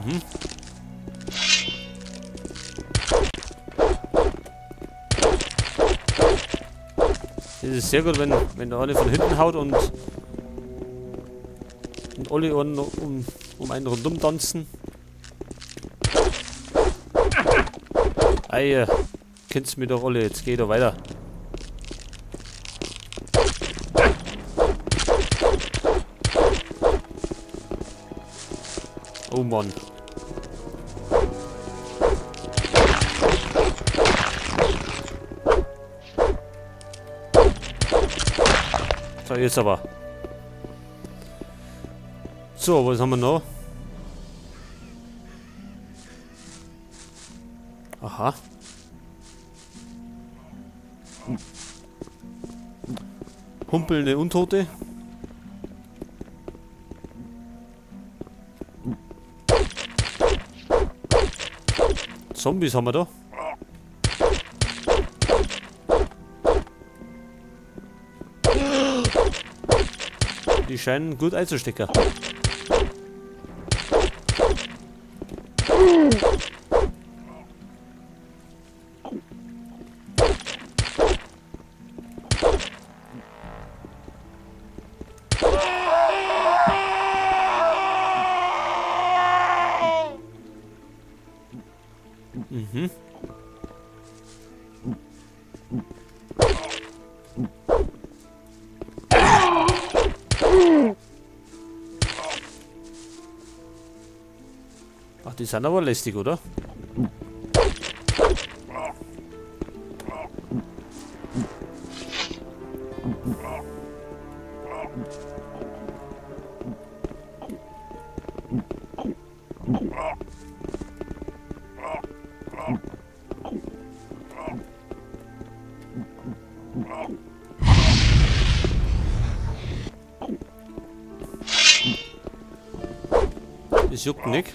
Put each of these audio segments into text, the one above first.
Mhm. Das ist sehr gut, wenn der eine von hinten haut und alle um einen rundum tanzen. Ei, kennt's mir doch alle, jetzt geht er weiter. Oh Mann. So, jetzt aber. So, was haben wir noch? Aha. Humpelnde Untote. Zombies haben wir da. Die scheinen gut einzustecken. Mhm. Ach, die sind aber lästig, oder? Das juckt nicht.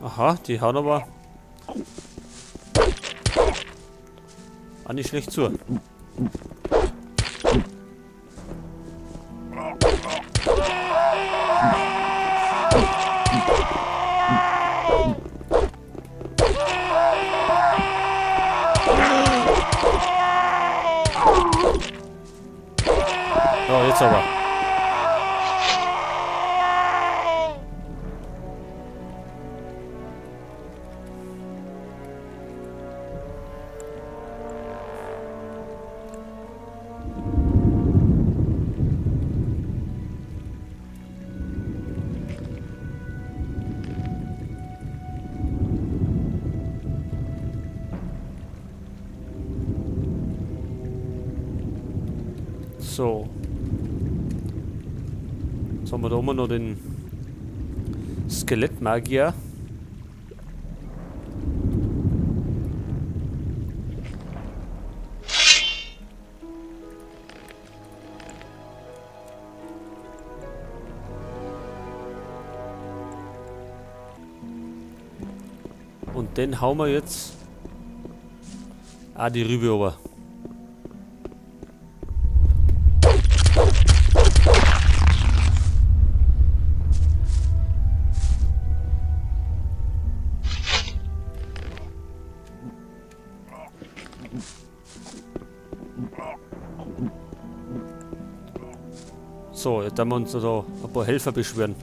Aha, die hauen aber auch nicht schlecht zu. So, jetzt aber. So. Jetzt haben wir da oben noch den Skelettmagier. Und den hauen wir jetzt die Rübe ober. So, jetzt haben wir uns da ein paar Helfer beschwören.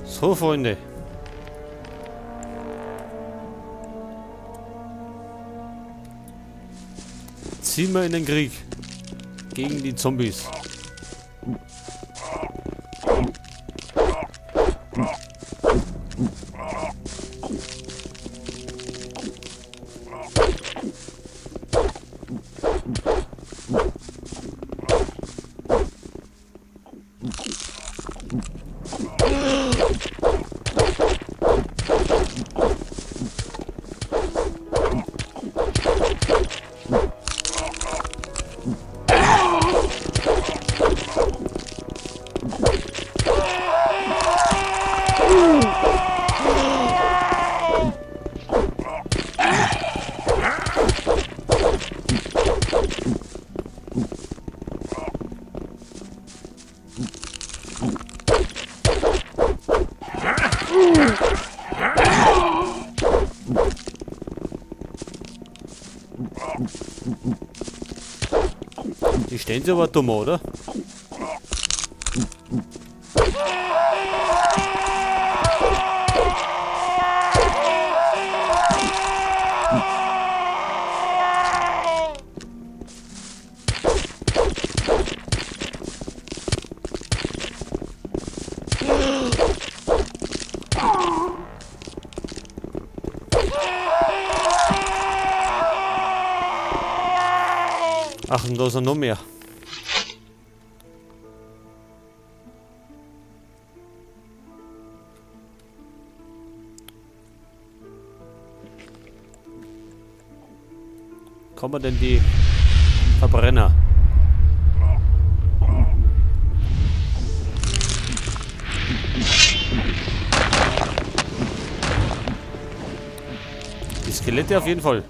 So, Freunde. Ziehen wir in den Krieg gegen die Zombies. Die stehen sie aber dumm, oder? Ach, und da sind noch mehr. Kann man denn die Verbrenner? Die Skelette auf jeden Fall.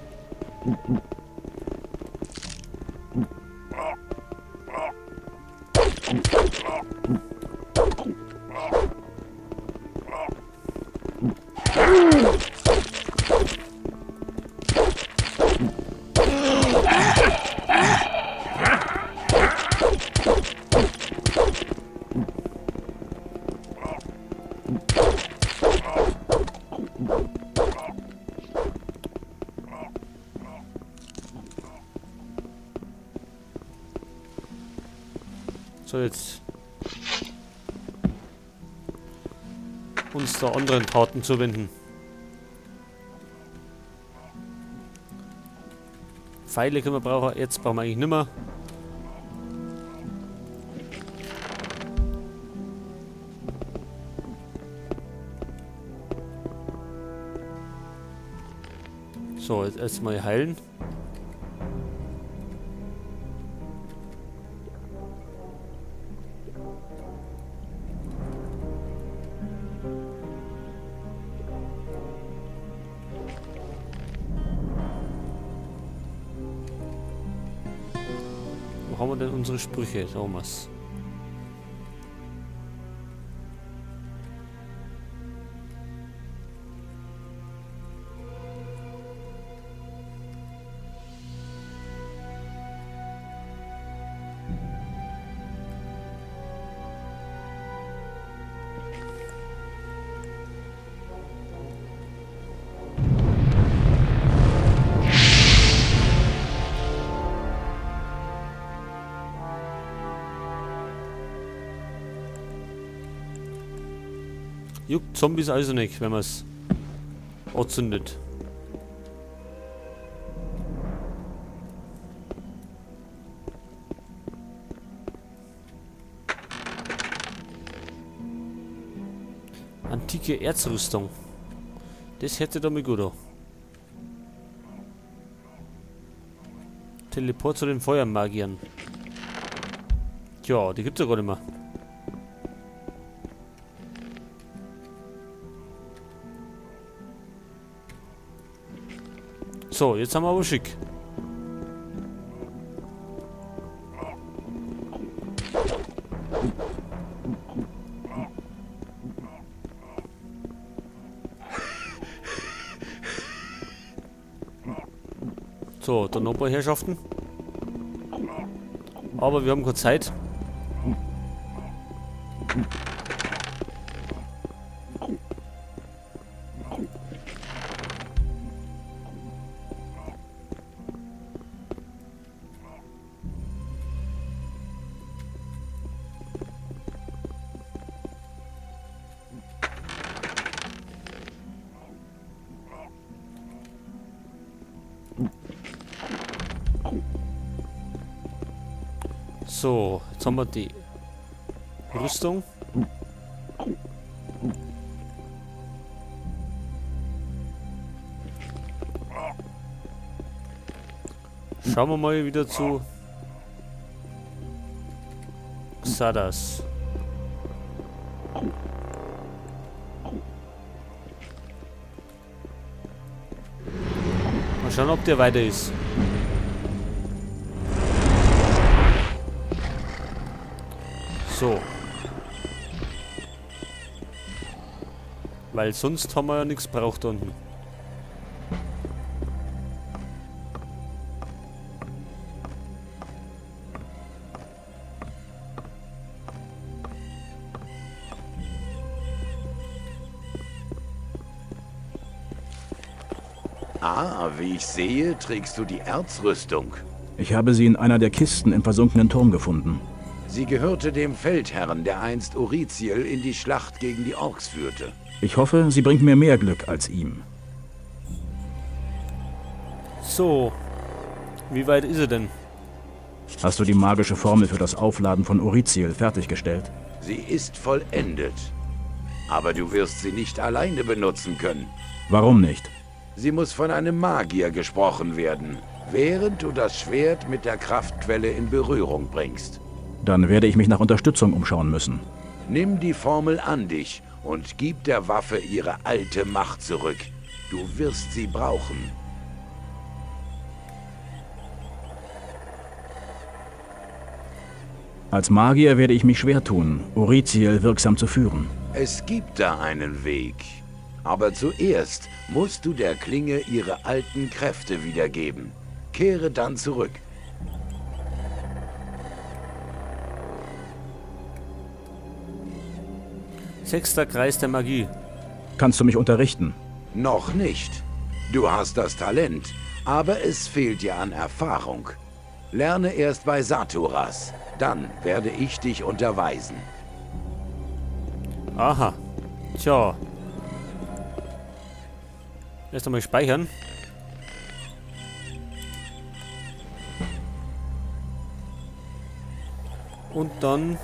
So, jetzt uns der anderen Taten zuwenden. Pfeile können wir brauchen, jetzt brauchen wir eigentlich nicht mehr. So, jetzt erstmal heilen. Wo haben wir denn unsere Sprüche, Thomas? Juckt Zombies also nicht, wenn man es anzündet. Antike Erzrüstung. Das hätte doch mal gut an. Teleport zu den Feuermagiern. Tja, die gibt's ja gar nicht mehr. So, jetzt haben wir aber schick. So, dann noch ein paar Herrschaften. Aber wir haben keine Zeit. So, jetzt haben wir die Rüstung. Schauen wir mal wieder zu Xardas. Mal schauen, ob der weiter ist. So. Weil sonst haben wir ja nichts braucht unten. Ah, wie ich sehe, trägst du die Erzrüstung. Ich habe sie in einer der Kisten im versunkenen Turm gefunden. Sie gehörte dem Feldherrn, der einst Orithiel in die Schlacht gegen die Orks führte. Ich hoffe, sie bringt mir mehr Glück als ihm. So. Wie weit ist er denn? Hast du die magische Formel für das Aufladen von Orithiel fertiggestellt? Sie ist vollendet. Aber du wirst sie nicht alleine benutzen können. Warum nicht? Sie muss von einem Magier gesprochen werden, während du das Schwert mit der Kraftquelle in Berührung bringst. Dann werde ich mich nach Unterstützung umschauen müssen. Nimm die Formel an dich und gib der Waffe ihre alte Macht zurück. Du wirst sie brauchen. Als Magier werde ich mich schwer tun, Orithiel wirksam zu führen. Es gibt da einen Weg. Aber zuerst musst du der Klinge ihre alten Kräfte wiedergeben. Kehre dann zurück. Sechster Kreis der Magie. Kannst du mich unterrichten? Noch nicht. Du hast das Talent, aber es fehlt dir an Erfahrung. Lerne erst bei Saturas. Dann werde ich dich unterweisen. Aha. Tja. Erst einmal speichern. Und dann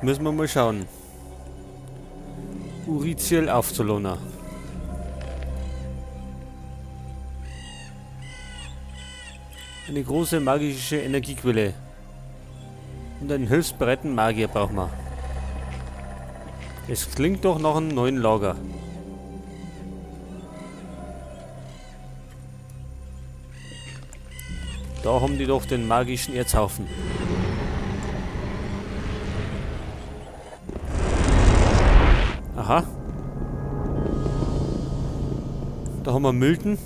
müssen wir mal schauen. Orithiel aufzulohnen. Eine große magische Energiequelle. Und einen hilfsbereiten Magier brauchen wir. Es klingt doch nach einem neuen Lager. Da haben die doch den magischen Erzhaufen. Aha. Da haben wir Milton.